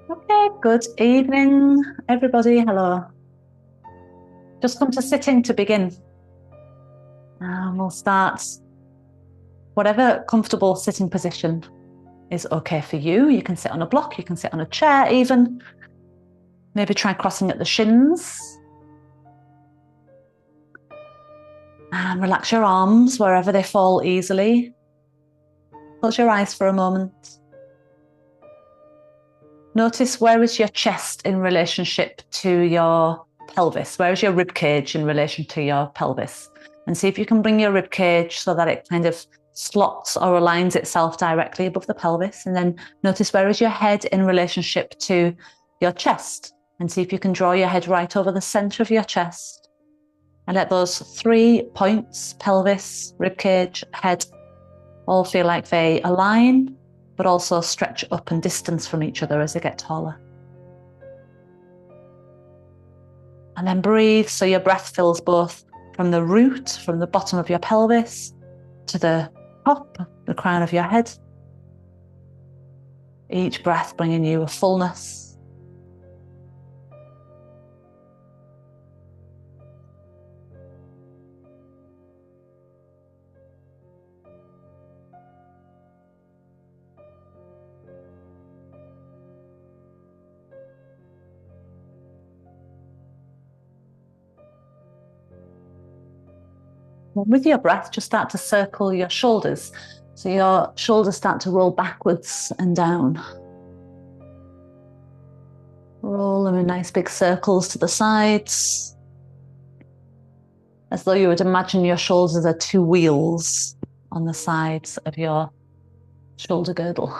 Okay, good evening, everybody. Hello. Just come to sitting to begin. We'll start whatever comfortable sitting position is okay for you. You can sit on a block, you can sit on a chair even. Maybe try crossing at the shins. And relax your arms wherever they fall easily. Close your eyes for a moment. Notice where is your chest in relationship to your pelvis? Where is your rib cage in relation to your pelvis? And see if you can bring your rib cage so that it kind of slots or aligns itself directly above the pelvis. And then notice where is your head in relationship to your chest. And see if you can draw your head right over the center of your chest. And let those 3 points, pelvis, rib cage, head, all feel like they align, but also stretch up and distance from each other as they get taller. And then breathe so your breath fills both from the root, from the bottom of your pelvis, to the top, the crown of your head. Each breath bringing you a fullness. With your breath, just start to circle your shoulders. So your shoulders start to roll backwards and down. Roll them in nice big circles to the sides, as though you would imagine your shoulders are 2 wheels on the sides of your shoulder girdle.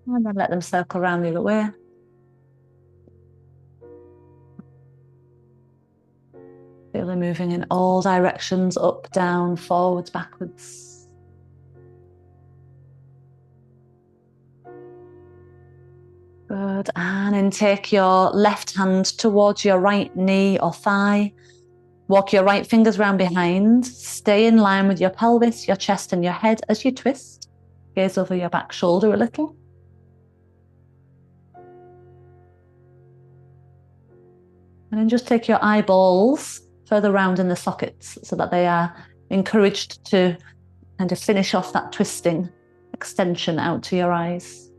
And then let them circle around the other way. Feel them moving in all directions, up, down, forwards, backwards. Good. And then take your left hand towards your right knee or thigh. Walk your right fingers round behind. Stay in line with your pelvis, your chest, and your head as you twist. Gaze over your back shoulder a little. And then just take your eyeballs further round in the sockets so that they are encouraged to kind of finish off that twisting extension out to your eyes.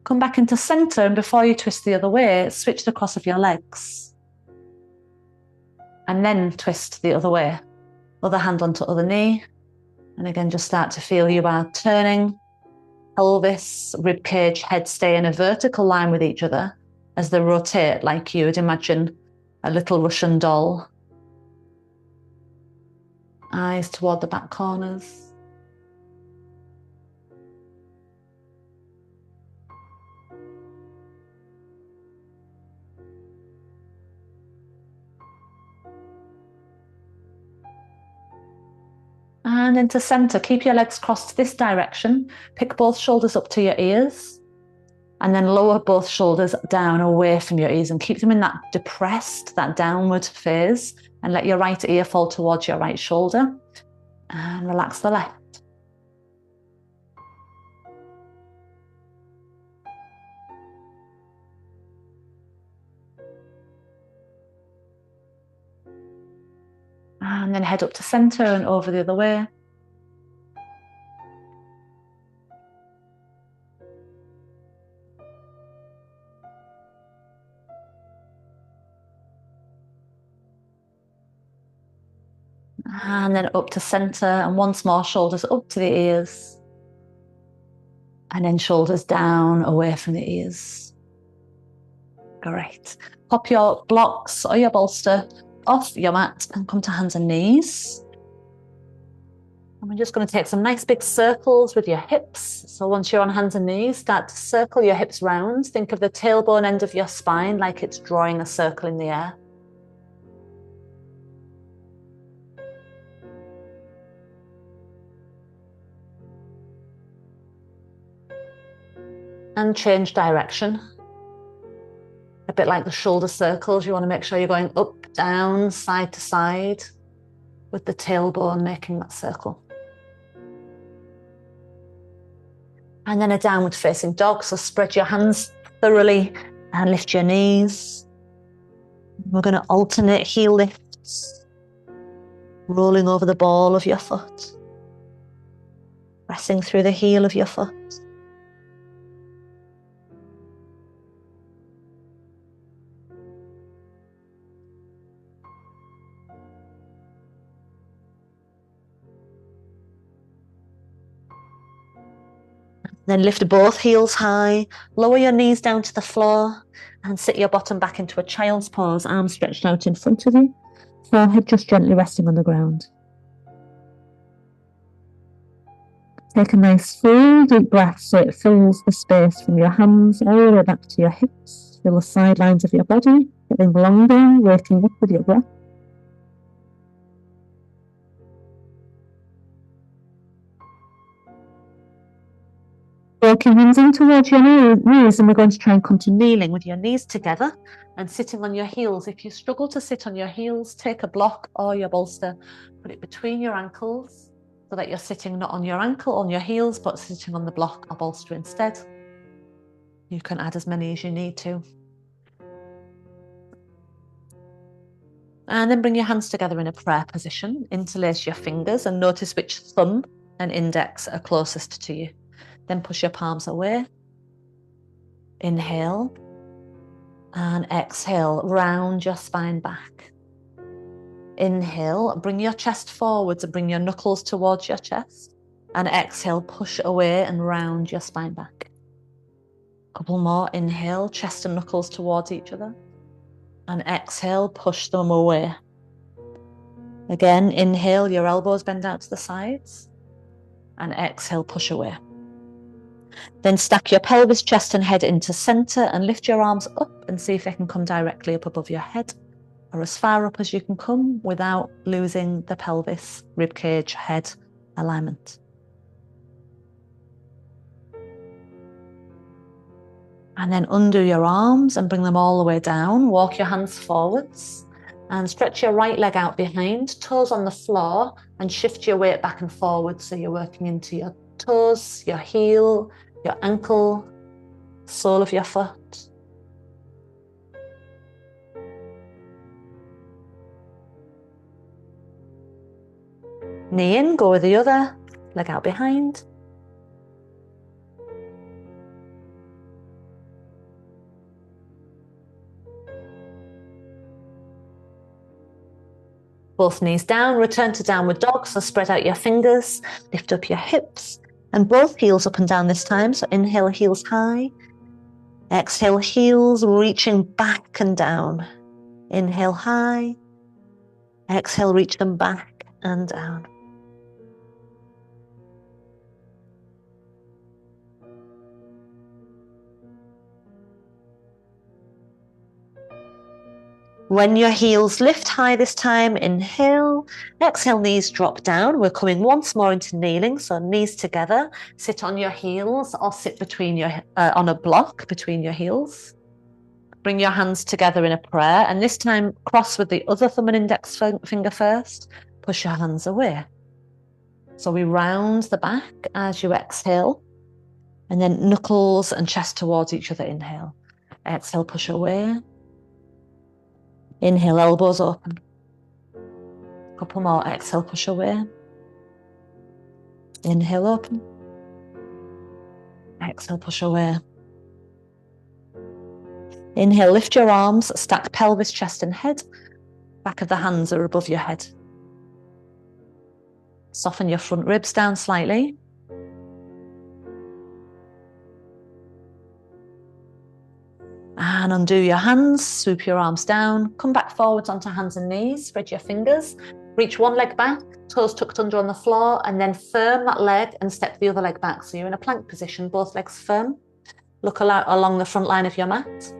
Come back into center, and before you twist the other way, switch the cross of your legs. And then twist the other way. Other hand onto other knee. And again, just start to feel you are turning. Pelvis, rib cage, head stay in a vertical line with each other as they rotate, like you would imagine a little Russian doll. Eyes toward the back corners. And into center, keep your legs crossed this direction. Pick both shoulders up to your ears. And then lower both shoulders down away from your ears and keep them in that depressed, that downward phase. And let your right ear fall towards your right shoulder. And relax the left. And then head up to center and over the other way. And then up to center, and once more, shoulders up to the ears. And then shoulders down away from the ears. Great. Pop your blocks or your bolster off your mat and come to hands and knees. And we're just going to take some nice big circles with your hips. So once you're on hands and knees, start to circle your hips round. Think of the tailbone end of your spine like it's drawing a circle in the air. And change direction. bit like the shoulder circles. You want to make sure you're going up, down, side to side, with the tailbone making that circle. And then a downward facing dog. So spread your hands thoroughly and lift your knees. We're going to alternate heel lifts, rolling over the ball of your foot, pressing through the heel of your foot. Then lift both heels high, lower your knees down to the floor and sit your bottom back into a child's pose, arms stretched out in front of you, forehead just gently resting on the ground. Take a nice full deep breath so it fills the space from your hands all the way back to your hips. Feel the sidelines of your body getting longer, waking up with your breath. Walk your hands in towards your knees, and we're going to try and come to kneeling with your knees together and sitting on your heels. If you struggle to sit on your heels, take a block or your bolster, put it between your ankles so that you're sitting not on your ankle, on your heels, but sitting on the block or bolster instead. You can add as many as you need to. And then bring your hands together in a prayer position. Interlace your fingers and notice which thumb and index are closest to you. Then push your palms away. Inhale and exhale, round your spine back. Inhale, bring your chest forwards and bring your knuckles towards your chest. And exhale, push away and round your spine back. Couple more. Inhale, chest and knuckles towards each other. And exhale, push them away. Again, inhale, your elbows bend out to the sides. And exhale, push away. Then stack your pelvis, chest and head into center and lift your arms up and see if they can come directly up above your head or as far up as you can come without losing the pelvis, ribcage, head alignment. And then undo your arms and bring them all the way down. Walk your hands forwards and stretch your right leg out behind, toes on the floor, and shift your weight back and forward so you're working into your toes, your heel, your ankle, sole of your foot. Knee in, go with the other, leg out behind. Both knees down, return to downward dog, so spread out your fingers, lift up your hips, and both heels up and down this time. So inhale, heels high. Exhale, heels reaching back and down. Inhale high. Exhale, reach them back and down. When your heels lift high this time, inhale, exhale, knees drop down. We're coming once more into kneeling, so knees together. Sit on your heels or sit between your on a block between your heels. Bring your hands together in a prayer, and this time cross with the other thumb and index finger first. Push your hands away. So we round the back as you exhale, and then knuckles and chest towards each other. Inhale, exhale, push away. Inhale, elbows open. Couple more. Exhale, push away. Inhale, open. Exhale, push away. Inhale, lift your arms, stack pelvis, chest and head. Back of the hands are above your head. Soften your front ribs down slightly. And undo your hands, swoop your arms down, come back forwards onto hands and knees, spread your fingers, reach one leg back, toes tucked under on the floor, and then firm that leg and step the other leg back. So you're in a plank position, both legs firm. Look along the front line of your mat.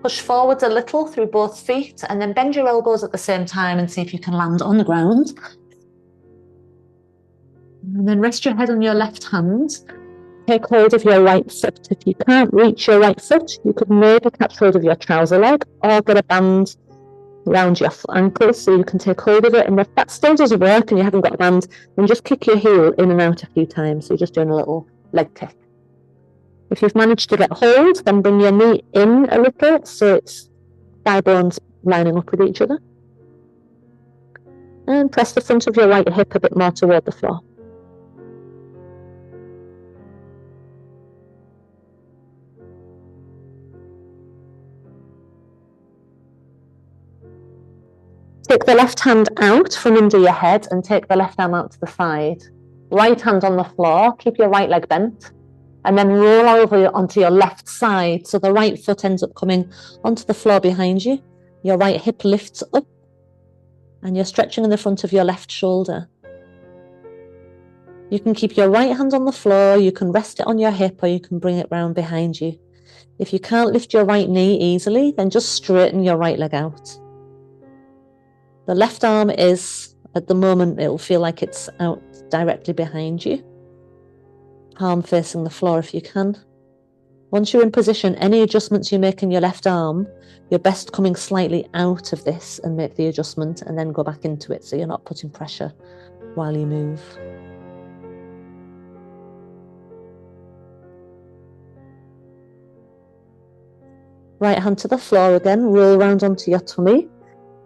Push forwards a little through both feet, and then bend your elbows at the same time and see if you can land on the ground. And then rest your head on your left hand. Take hold of your right foot. If you can't reach your right foot, you could maybe catch hold of your trouser leg or get a band around your ankle so you can take hold of it. And if that still doesn't work and you haven't got a band, then just kick your heel in and out a few times. So you're just doing a little leg kick. If you've managed to get hold, then bring your knee in a little so it's thigh bones lining up with each other. And press the front of your right hip a bit more toward the floor. Take the left hand out from under your head and take the left arm out to the side. Right hand on the floor, keep your right leg bent, and then roll over onto your left side so the right foot ends up coming onto the floor behind you. Your right hip lifts up and you're stretching in the front of your left shoulder. You can keep your right hand on the floor, you can rest it on your hip, or you can bring it round behind you. If you can't lift your right knee easily, then just straighten your right leg out. The left arm is, at the moment, it will feel like it's out directly behind you. Palm facing the floor if you can. Once you're in position, any adjustments you make in your left arm, you're best coming slightly out of this and make the adjustment and then go back into it so you're not putting pressure while you move. Right hand to the floor again, roll around onto your tummy.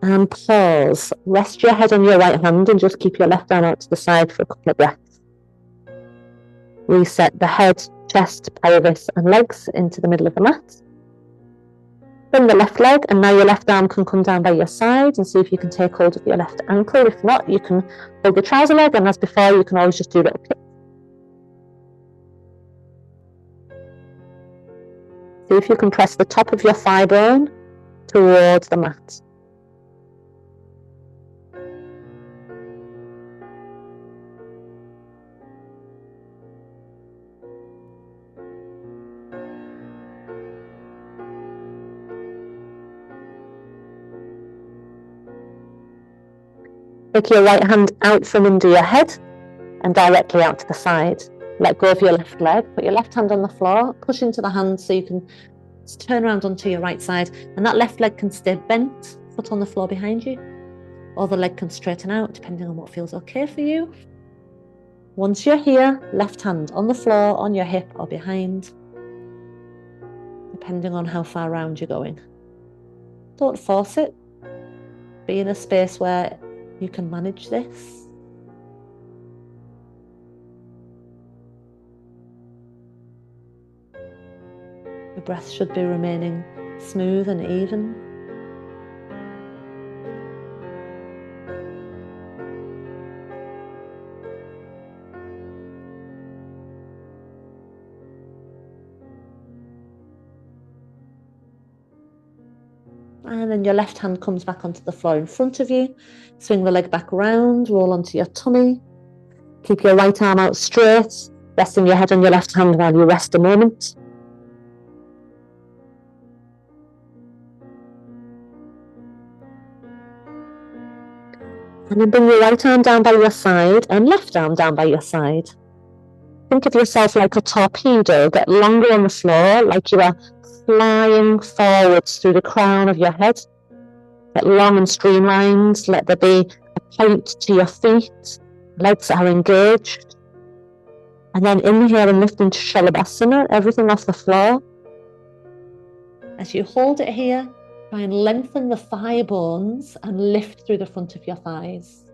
And pause. Rest your head on your right hand and just keep your left arm out to the side for a couple of breaths. Reset the head, chest, pelvis and legs into the middle of the mat. Bring the left leg and now your left arm can come down by your side and see if you can take hold of your left ankle. If not, you can hold the trouser leg, and as before, you can always just do a little kick. See if you can press the top of your thigh bone towards the mat. Take your right hand out from under your head and directly out to the side. Let go of your left leg, put your left hand on the floor, push into the hand so you can turn around onto your right side, and that left leg can stay bent, foot on the floor behind you, or the leg can straighten out depending on what feels okay for you. Once you're here, left hand on the floor, on your hip or behind, depending on how far round you're going. Don't force it. Be in a space where you can manage this. Your breath should be remaining smooth and even. And then your left hand comes back onto the floor in front of you. Swing the leg back around, roll onto your tummy. Keep your right arm out straight, resting your head on your left hand while you rest a moment. And then bring your right arm down by your side and left arm down by your side. Think of yourself like a torpedo. Get longer on the floor, like you are flying forwards through the crown of your head. Get long and streamlined. Let there be a point to your feet. Legs are engaged. And then inhale and lift into Shalabhasana, everything off the floor. As you hold it here, try and lengthen the thigh bones and lift through the front of your thighs.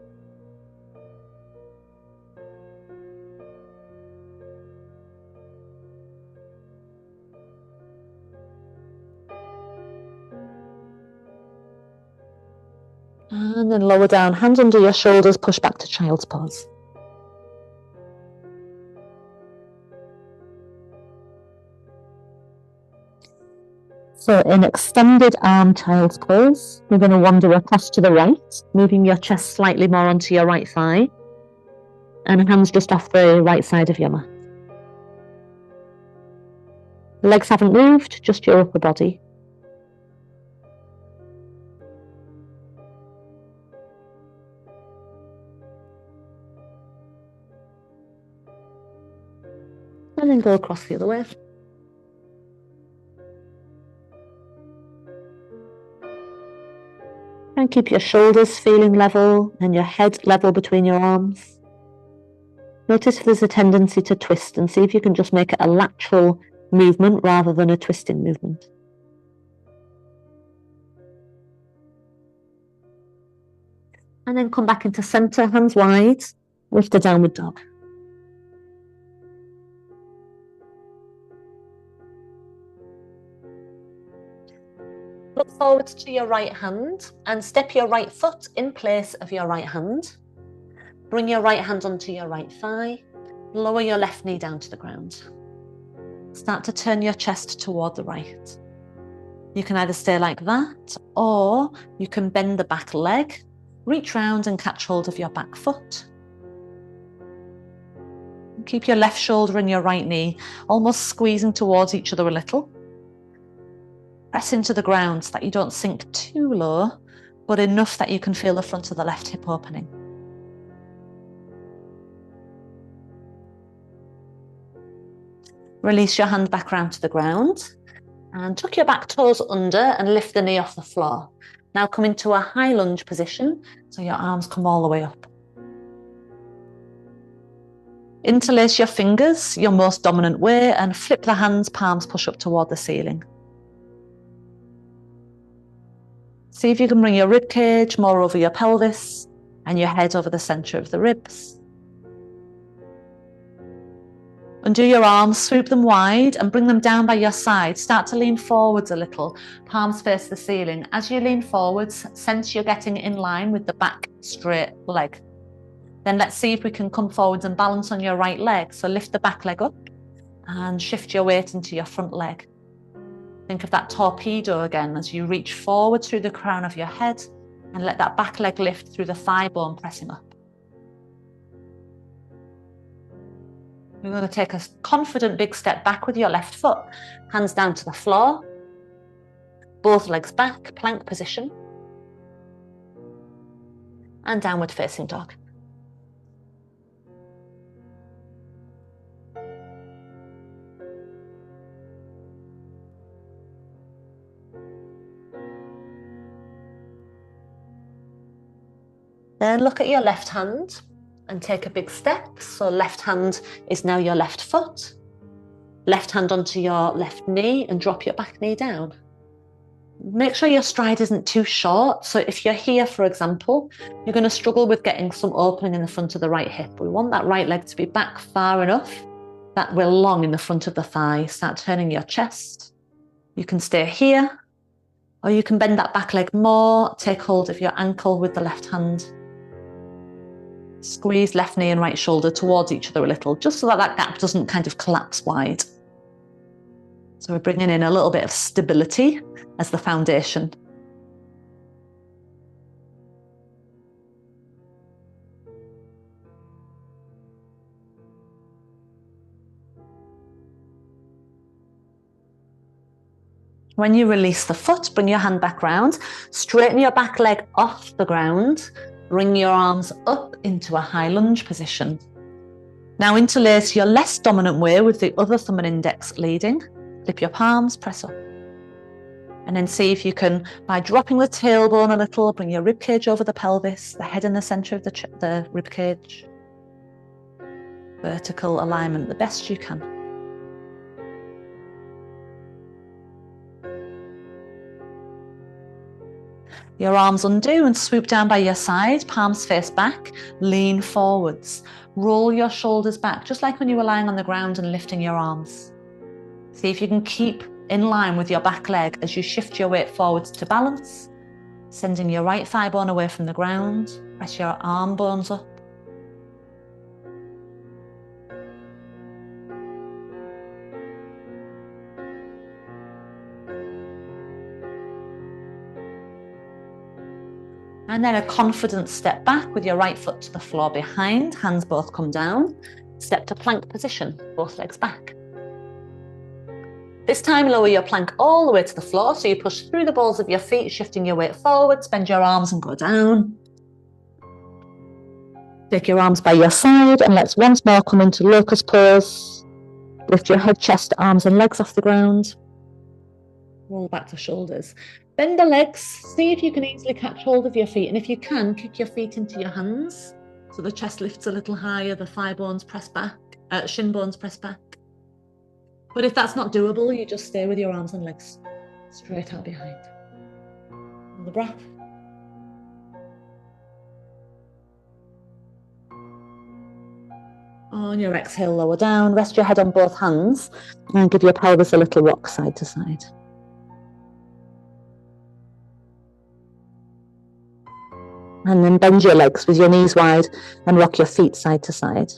And then lower down, hands under your shoulders, push back to child's pose. So in extended arm child's pose, you're going to wander across to the right, moving your chest slightly more onto your right thigh, and hands just off the right side of your mat. Legs haven't moved, just your upper body. And then go across the other way. And keep your shoulders feeling level and your head level between your arms. Notice if there's a tendency to twist and see if you can just make it a lateral movement rather than a twisting movement. And then come back into center, hands wide, lift the downward dog. Look forward to your right hand and step your right foot in place of your right hand. Bring your right hand onto your right thigh. Lower your left knee down to the ground. Start to turn your chest toward the right. You can either stay like that, or you can bend the back leg, reach round and catch hold of your back foot. Keep your left shoulder and your right knee almost squeezing towards each other a little. Press into the ground so that you don't sink too low, but enough that you can feel the front of the left hip opening. Release your hand back round to the ground and tuck your back toes under and lift the knee off the floor. Now come into a high lunge position, so your arms come all the way up. Interlace your fingers your most dominant way and flip the hands, palms push up toward the ceiling. See if you can bring your rib cage more over your pelvis and your head over the centre of the ribs. Undo your arms, swoop them wide and bring them down by your side. Start to lean forwards a little, palms face the ceiling. As you lean forwards, sense you're getting in line with the back straight leg. Then let's see if we can come forwards and balance on your right leg. So lift the back leg up and shift your weight into your front leg. Think of that torpedo again as you reach forward through the crown of your head and let that back leg lift through the thigh bone, pressing up. You're going to take a confident big step back with your left foot, hands down to the floor, both legs back, plank position, and downward facing dog. Then look at your left hand and take a big step. So left hand is now your left foot. Left hand onto your left knee and drop your back knee down. Make sure your stride isn't too short. So if you're here, for example, you're going to struggle with getting some opening in the front of the right hip. We want that right leg to be back far enough that we're long in the front of the thigh. Start turning your chest. You can stay here, or you can bend that back leg more. Take hold of your ankle with the left hand. Squeeze left knee and right shoulder towards each other a little, just so that that gap doesn't kind of collapse wide. So we're bringing in a little bit of stability as the foundation. When you release the foot, bring your hand back round, straighten your back leg off the ground, bring your arms up into a high lunge position. Now interlace your less dominant way with the other thumb and index leading. Flip your palms, press up. And then see if you can, by dropping the tailbone a little, bring your rib cage over the pelvis, the head in the centre of the rib cage. Vertical alignment the best you can. Your arms undo and swoop down by your side, palms face back, lean forwards. Roll your shoulders back, just like when you were lying on the ground and lifting your arms. See if you can keep in line with your back leg as you shift your weight forwards to balance, sending your right thigh bone away from the ground. Press your arm bones up. And then a confident step back with your right foot to the floor behind, hands both come down. Step to plank position, both legs back. This time lower your plank all the way to the floor, so you push through the balls of your feet, shifting your weight forward, bend your arms and go down. Take your arms by your side and let's once more come into locust pose. Lift your head, chest, arms and legs off the ground. Roll back the shoulders. Bend the legs. See if you can easily catch hold of your feet. And if you can, kick your feet into your hands. So the chest lifts a little higher, the thigh bones press back, shin bones press back. But if that's not doable, you just stay with your arms and legs straight out behind. And the breath. On your exhale, lower down. Rest your head on both hands and give your pelvis a little rock side to side. And then bend your legs with your knees wide and rock your feet side to side.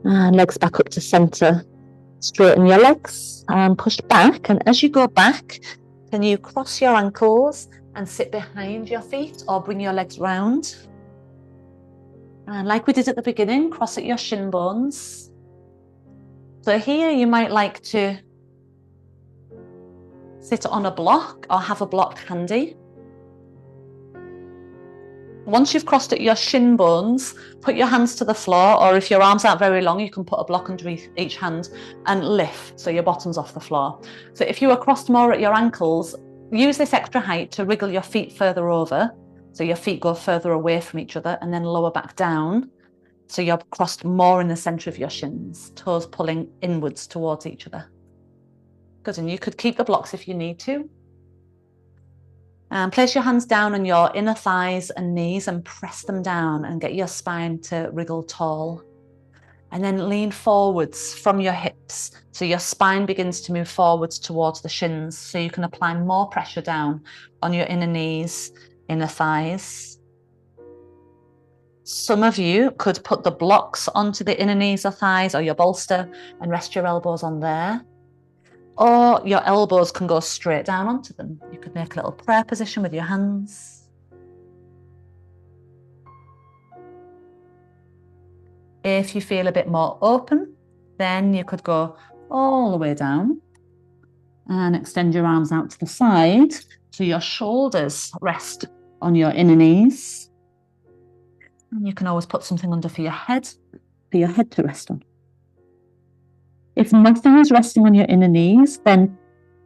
And legs back up to center. Straighten your legs and push back. And as you go back, can you cross your ankles and sit behind your feet or bring your legs round? And like we did at the beginning, cross at your shin bones. So here you might like to sit on a block or have a block handy. Once you've crossed at your shin bones, put your hands to the floor, or if your arms aren't very long, you can put a block under each hand and lift so your bottom's off the floor. So if you are crossed more at your ankles, use this extra height to wriggle your feet further over. So your feet go further away from each other and then lower back down. So you're crossed more in the center of your shins, toes pulling inwards towards each other. Good, and you could keep the blocks if you need to. And place your hands down on your inner thighs and knees and press them down and get your spine to wriggle tall. And then lean forwards from your hips. So your spine begins to move forwards towards the shins. So you can apply more pressure down on your inner knees, inner thighs. Some of you could put the blocks onto the inner knees or thighs or your bolster and rest your elbows on there. Or your elbows can go straight down onto them. You could make a little prayer position with your hands. If you feel a bit more open, then you could go all the way down and extend your arms out to the side so your shoulders rest on your inner knees. And you can always put something under for your head to rest on. If nothing is resting on your inner knees, then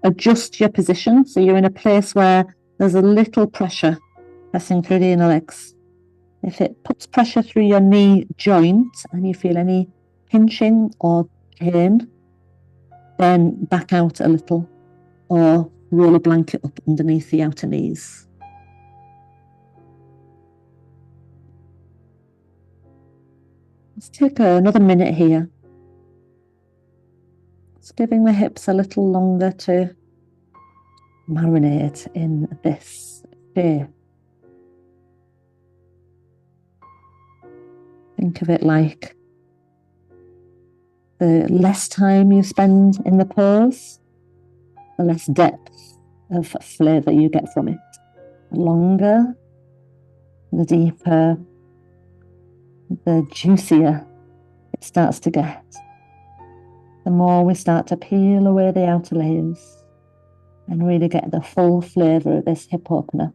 adjust your position so you're in a place where there's a little pressure passing through the inner legs. If it puts pressure through your knee joint and you feel any pinching or pain, then back out a little or roll a blanket up underneath the outer knees. Let's take another minute here. Just giving the hips a little longer to marinate in this shape. Think of it like the less time you spend in the pose, the less depth of flavour you get from it. The longer, the deeper, the juicier it starts to get. The more we start to peel away the outer layers and really get the full flavour of this hip opener.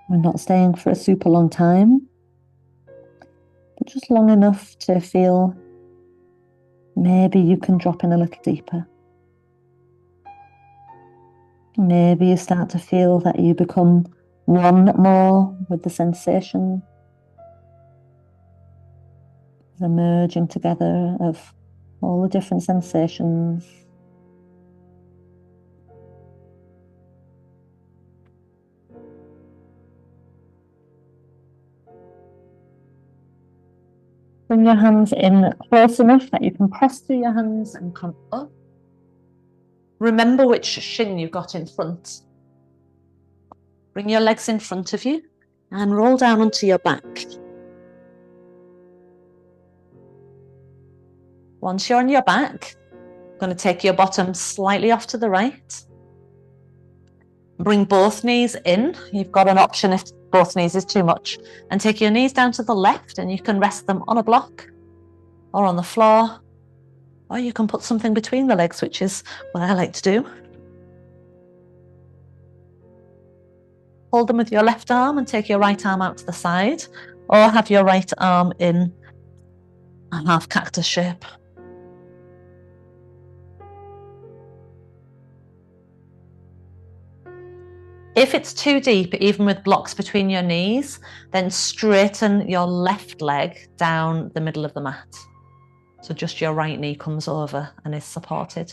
We're not staying for a super long time, but just long enough to feel maybe you can drop in a little deeper. Maybe you start to feel that you become one more with the sensation. The merging together of all the different sensations. Bring your hands in close enough that you can press through your hands and come up. Remember which shin you got in front. Bring your legs in front of you and roll down onto your back. Once you're on your back, I'm going to take your bottom slightly off to the right. Bring both knees in. You've got an option if both knees is too much. And take your knees down to the left and you can rest them on a block or on the floor, or you can put something between the legs, which is what I like to do. Hold them with your left arm and take your right arm out to the side, or have your right arm in a half cactus shape. If it's too deep, even with blocks between your knees, then straighten your left leg down the middle of the mat. So just your right knee comes over and is supported.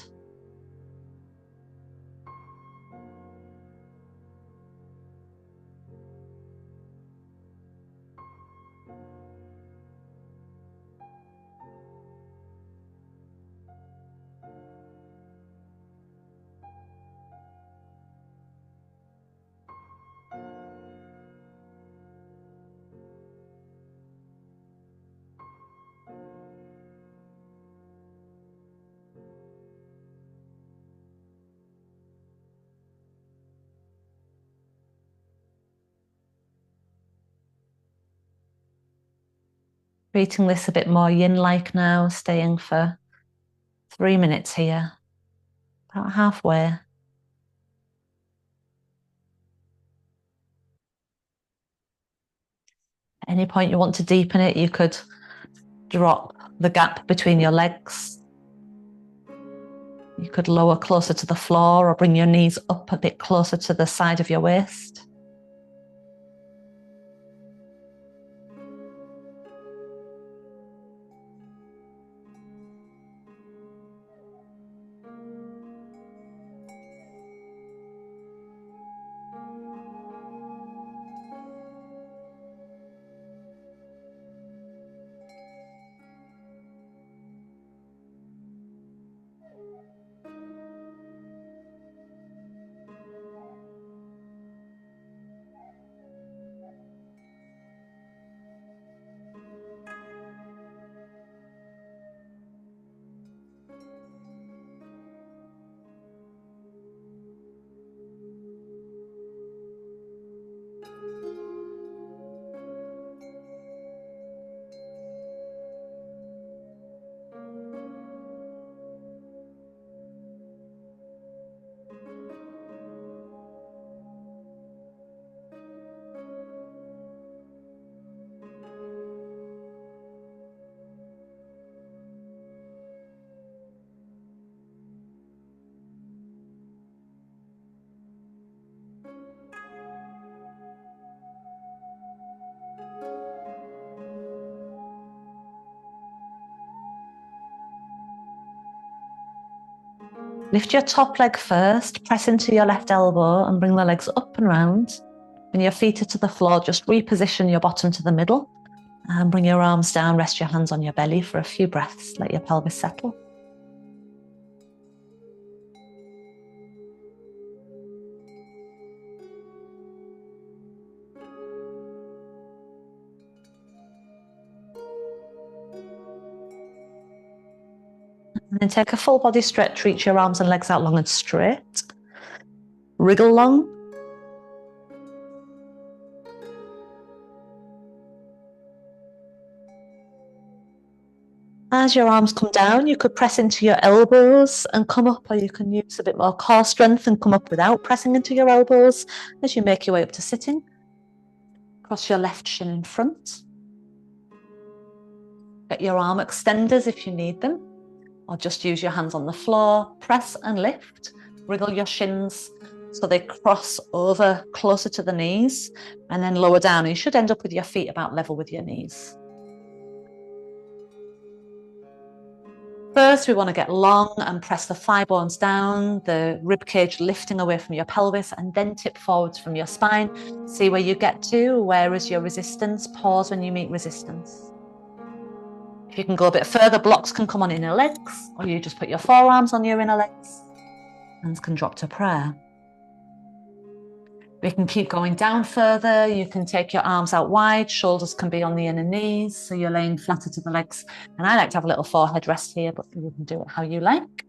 Treating this a bit more yin-like now, staying for 3 minutes here, about halfway. At any point you want to deepen it, you could drop the gap between your legs. You could lower closer to the floor or bring your knees up a bit closer to the side of your waist. Lift your top leg first, press into your left elbow and bring the legs up and round. When your feet are to the floor, just reposition your bottom to the middle and bring your arms down, rest your hands on your belly for a few breaths, let your pelvis settle. And then take a full body stretch, reach your arms and legs out long and straight. Wriggle long. As your arms come down, you could press into your elbows and come up, or you can use a bit more core strength and come up without pressing into your elbows as you make your way up to sitting. Cross your left shin in front. Get your arm extenders if you need them, or just use your hands on the floor. Press and lift. Wriggle your shins so they cross over closer to the knees and then lower down. You should end up with your feet about level with your knees. First, we want to get long and press the thigh bones down, the rib cage lifting away from your pelvis, and then tip forwards from your spine. See where you get to. Where is your resistance? Pause when you meet resistance. If you can go a bit further, blocks can come on inner legs, or you just put your forearms on your inner legs. Hands can drop to prayer. We can keep going down further. You can take your arms out wide. Shoulders can be on the inner knees, so you're laying flatter to the legs. And I like to have a little forehead rest here, but you can do it how you like.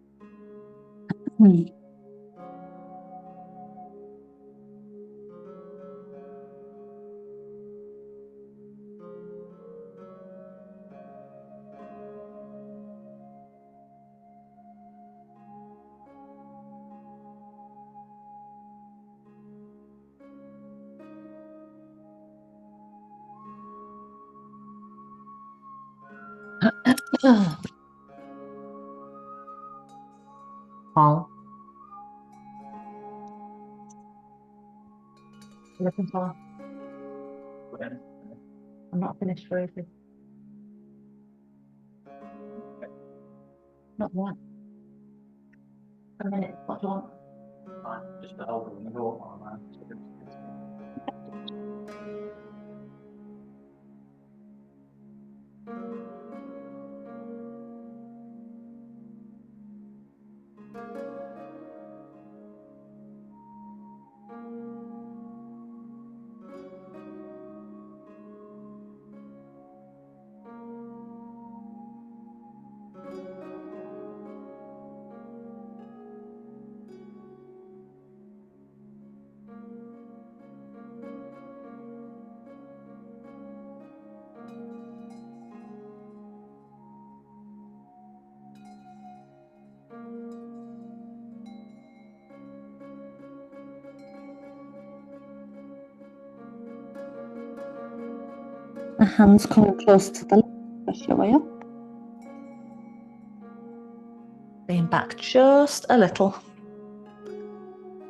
Paul. Looking for. I'm not finished for you. Not one. A minute. What do you want? Just to hold the door on. The hands coming close to the left. Push your way up. Lean back just a little.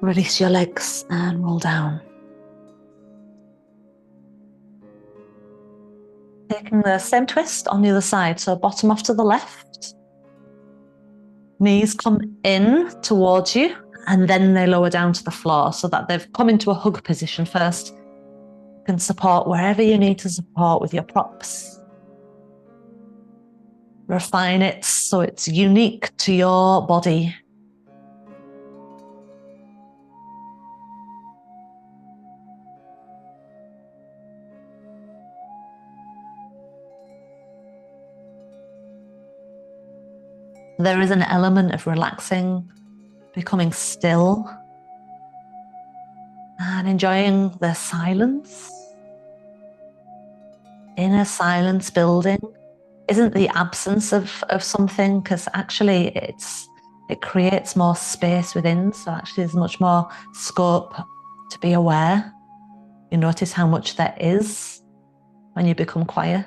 Release your legs and roll down. Taking the same twist on the other side, so bottom off to the left. Knees come in towards you and then they lower down to the floor so that they've come into a hug position first. You can support wherever you need to support with your props. Refine it so it's unique to your body. There is an element of relaxing, becoming still, and enjoying the silence. Inner silence building isn't the absence of something, because actually it creates more space within. So actually there's much more scope to be aware. You notice how much there is when you become quiet.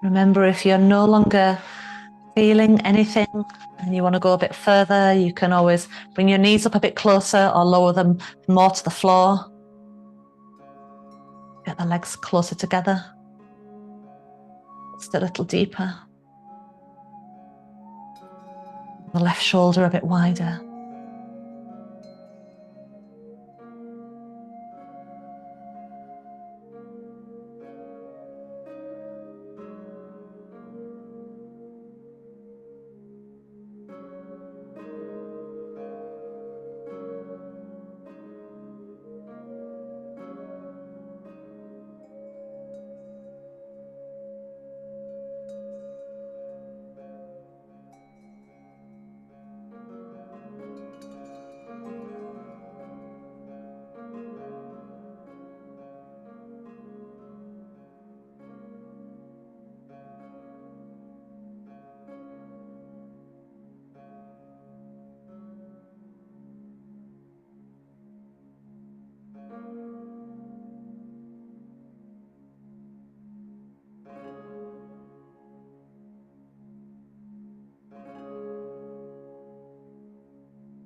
Remember, if you're no longer feeling anything and you want to go a bit further, you can always bring your knees up a bit closer or lower them more to the floor. Get the legs closer together. Just a little deeper. The left shoulder a bit wider.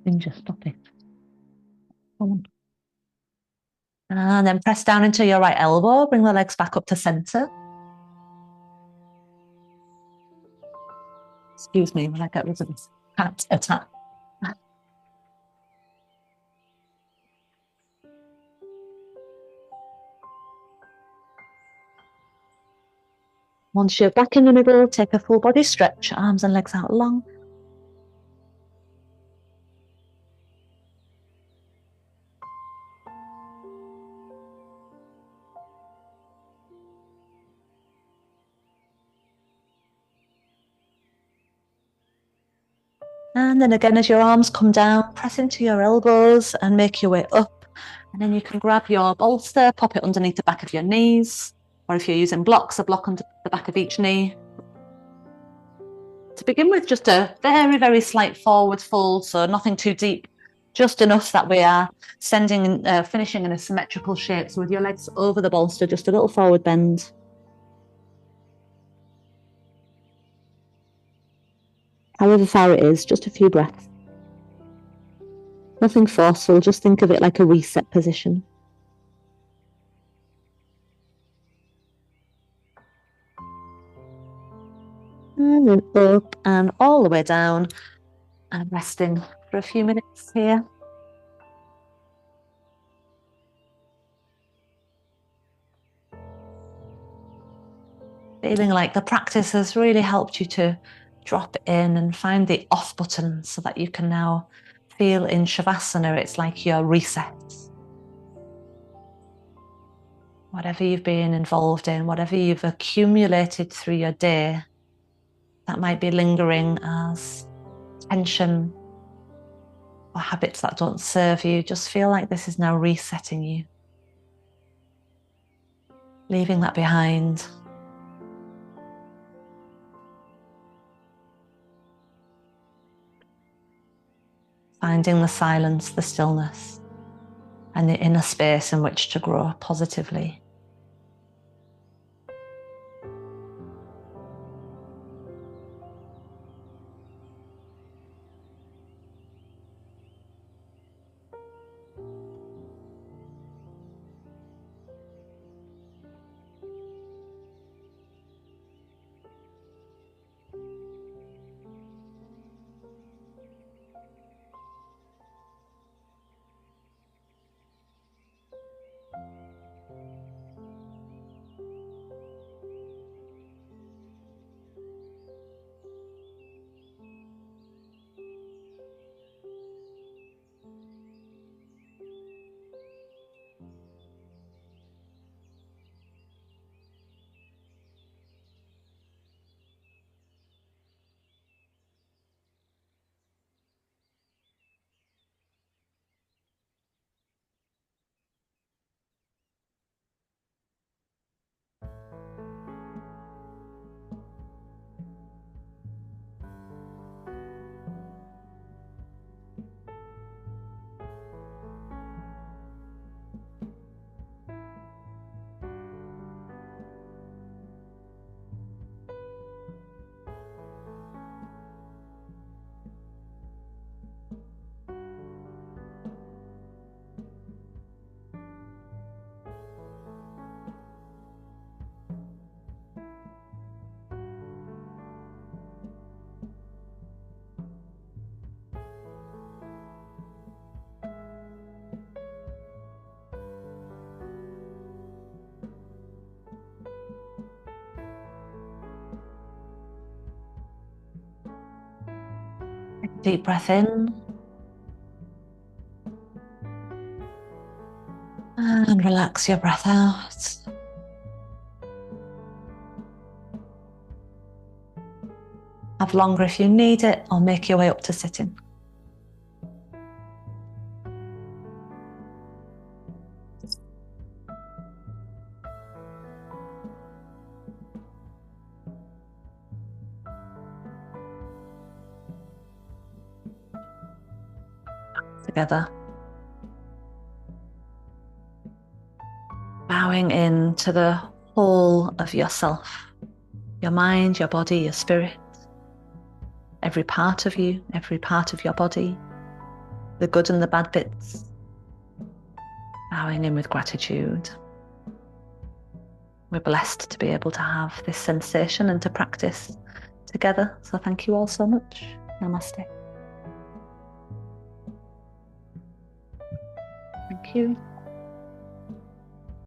And just stop it. Come on. And then press down into your right elbow, bring the legs back up to center. Excuse me when I get rid of this cat attack. Once you're back in the middle, take a full body stretch, arms and legs out long. And then again, as your arms come down, press into your elbows and make your way up. And then you can grab your bolster, pop it underneath the back of your knees, or if you're using blocks, a block under the back of each knee. To begin with, just a very, very slight forward fold, so nothing too deep, just enough that we are finishing in a symmetrical shape. So with your legs over the bolster, just a little forward bend. However far it is, just a few breaths. Nothing forceful, just think of it like a reset position. And then up and all the way down and resting for a few minutes here. Feeling like the practice has really helped you to drop in and find the off button so that you can now feel in Shavasana, it's like your reset. Whatever you've been involved in, whatever you've accumulated through your day, that might be lingering as tension or habits that don't serve you, just feel like this is now resetting you. Leaving that behind. Finding the silence, the stillness, and the inner space in which to grow positively. Deep breath in. And relax your breath out. Have longer if you need it, or make your way up to sitting. Together. Bowing in to the whole of yourself, your mind, your body, your spirit, every part of you, every part of your body, the good and the bad bits. Bowing in with gratitude. We're blessed to be able to have this sensation and to practice together. So thank you all so much. Namaste. Thank you.